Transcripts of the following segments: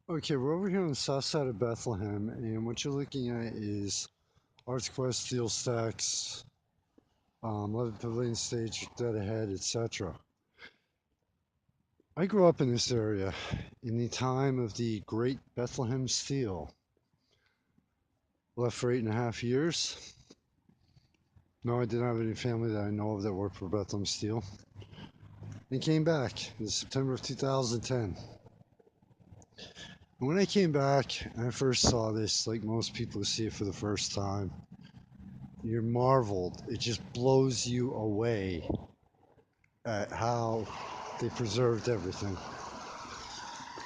Okay, we're over here on the south side of Bethlehem, and what you're looking at is Arts Quest steel stacks, 11 pavilion stage dead ahead, etc. I grew up in this area in the time of the Great Bethlehem Steel. Left for 8.5 years. No, I didn't have any family that I know of that worked for Bethlehem Steel. And came back in September of 2010. And when I came back and I first saw this, like most people who see it for the first time, you're marveled. It just blows you away at how they preserved everything,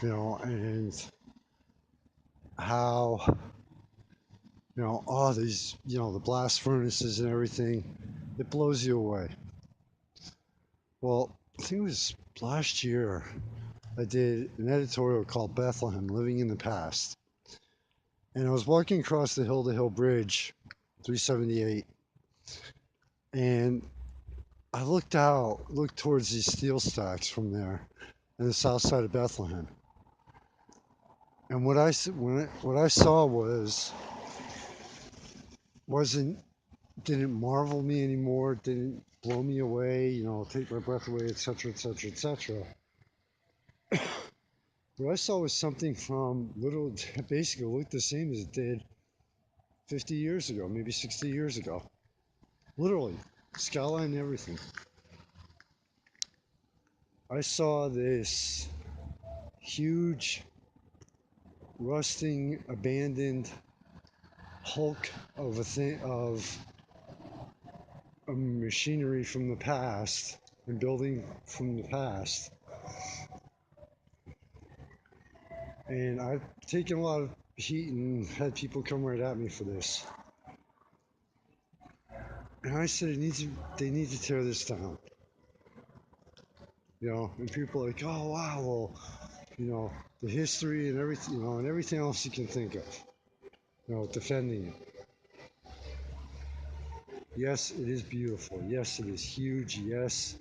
and how, all these, the blast furnaces and everything, it blows you away. Well, I think it was last year I did an editorial called Bethlehem Living in the Past. And I was walking across the Hill to Hill Bridge, 378, and I looked towards these steel stacks from there on the south side of Bethlehem. And what I saw wasn't didn't marvel me anymore, didn't blow me away, take my breath away, etc., etc., etc. What I saw was something from little, basically looked the same as it did 50 years ago, maybe 60 years ago. Literally, skyline and everything. I saw this huge, rusting, abandoned hulk of a machinery from the past and building from the past. And I've taken a lot of heat and had people come right at me for this. And I said they need to tear this down. And people are like, oh wow, well, the history and everything, and everything else you can think of, defending it. Yes, it is beautiful. Yes, it is huge. Yes,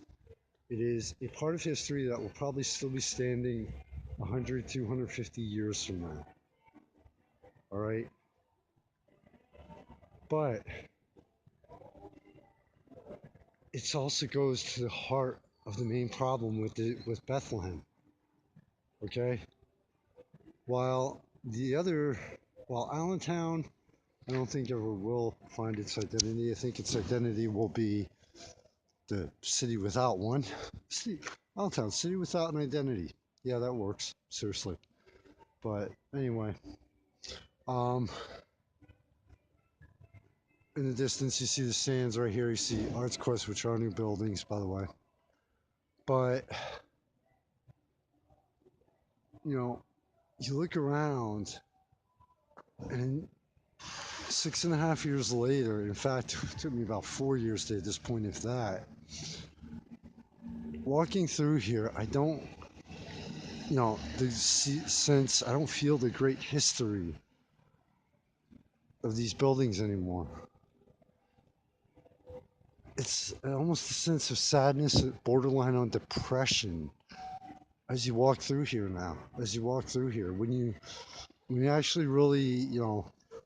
it is a part of history that will probably still be standing 100, 250 years from now. All right. But it also goes to the heart of the main problem with Bethlehem. Okay. While the other, while Allentown, I don't think ever will find its identity. I think its identity will be the city without one. City, Allentown, city without an identity. Yeah, that works. Seriously. But anyway, um, in the distance, you see the sands right here. You see Arts Quest, which are new buildings, by the way. But, you know, you look around, and 6.5 years later, in fact, it took me about 4 years to at this point, if that. Walking through here, I don't, the sense, I don't feel the great history of these buildings anymore. It's almost a sense of sadness, borderline on depression, as you walk through here now. As you walk through here, when you actually really,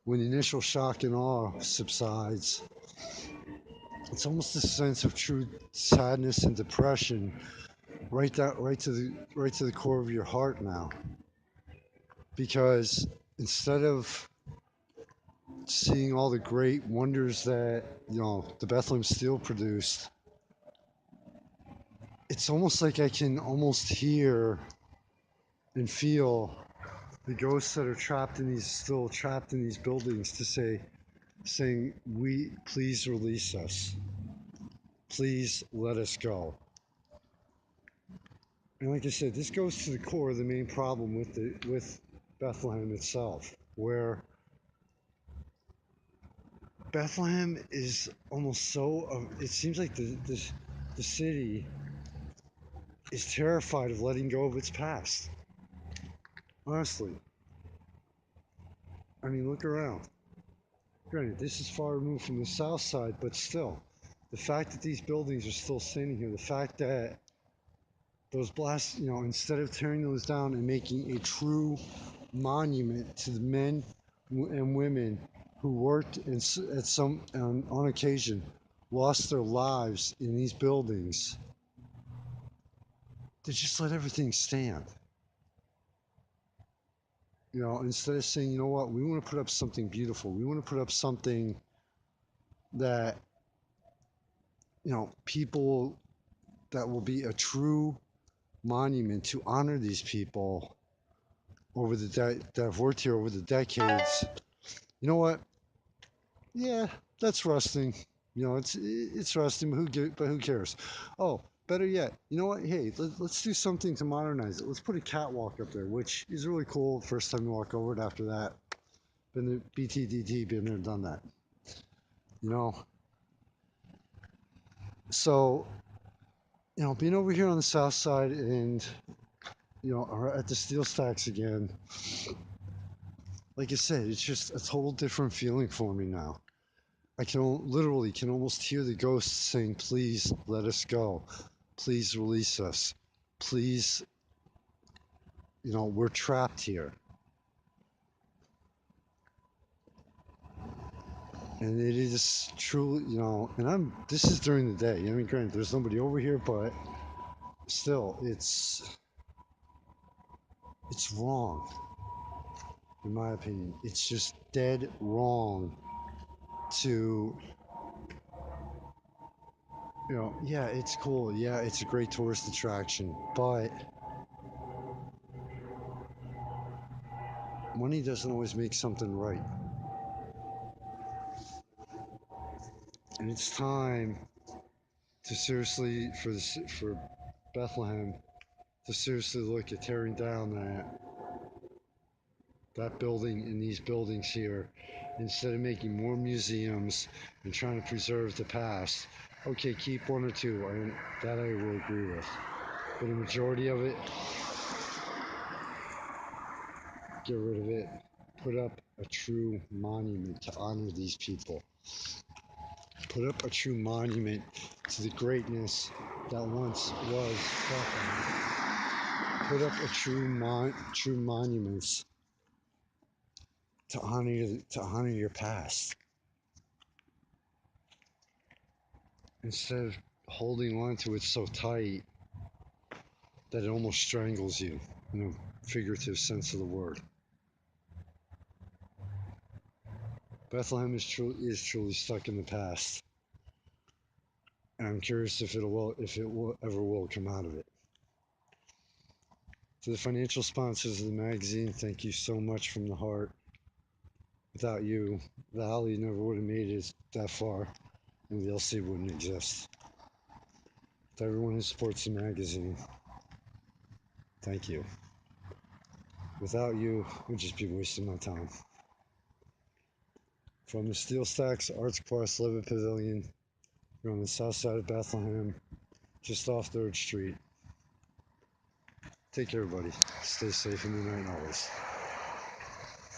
when the initial shock and awe subsides, it's almost a sense of true sadness and depression, right to the core of your heart now, because instead of seeing all the great wonders that the Bethlehem Steel produced, it's almost like I can almost hear and feel the ghosts that are still trapped in these buildings saying, we please release us, please let us go. And like I said, this goes to the core of the main problem with Bethlehem itself, where Bethlehem is almost so. It seems like the city is terrified of letting go of its past. Honestly, I mean, look around. Granted, this is far removed from the south side, but still, the fact that these buildings are still standing here, the fact that those blasts, instead of tearing those down and making a true monument to the men and women who worked at some on occasion lost their lives in these buildings. They just let everything stand. You know, instead of saying, you know what, we want to put up something beautiful. We want to put up something that, you know, people that will be a true monument to honor these people over that have worked here over the decades. You know what? Yeah, that's rusting. You know, it's rusting, but who cares? Oh, better yet, you know what? Hey, let's do something to modernize it. Let's put a catwalk up there, which is really cool. First time you walk over it. After that, been the BTDT, been there, done that. You know, so you know, being over here on the south side and you know, at the steel stacks again. Like I said, it's just a total different feeling for me now. I can literally can almost hear the ghosts saying, "Please let us go. Please release us. Please, you know, we're trapped here." And it is truly, you know, and this is during the day. I mean, granted, there's nobody over here, but still, it's wrong, in my opinion. It's just dead wrong to, you know, yeah, it's cool. Yeah, it's a great tourist attraction, but money doesn't always make something right. And it's time to seriously for Bethlehem to seriously look at tearing down that building and these buildings here instead of making more museums and trying to preserve the past. Okay, keep one or two, that I will agree with, but a majority of it, get rid of it. Put up a true monument to honor these people. Put up a true monument to the greatness that once was Bethlehem. Put up a true monuments to honor your past instead of holding on to it so tight that it almost strangles you in a figurative sense of the word. Bethlehem is truly stuck in the past, and I'm curious if it will ever will come out of it. To the financial sponsors of the magazine, thank you so much from the heart. Without you, the Alley never would have made it that far, and the LC wouldn't exist. To everyone who supports the magazine, thank you. Without you, we'd just be wasting my time. From the Steel Stacks Arts Quest Levitt Pavilion, we're on the south side of Bethlehem, just off 3rd Street. Take care, everybody. Stay safe in the night always.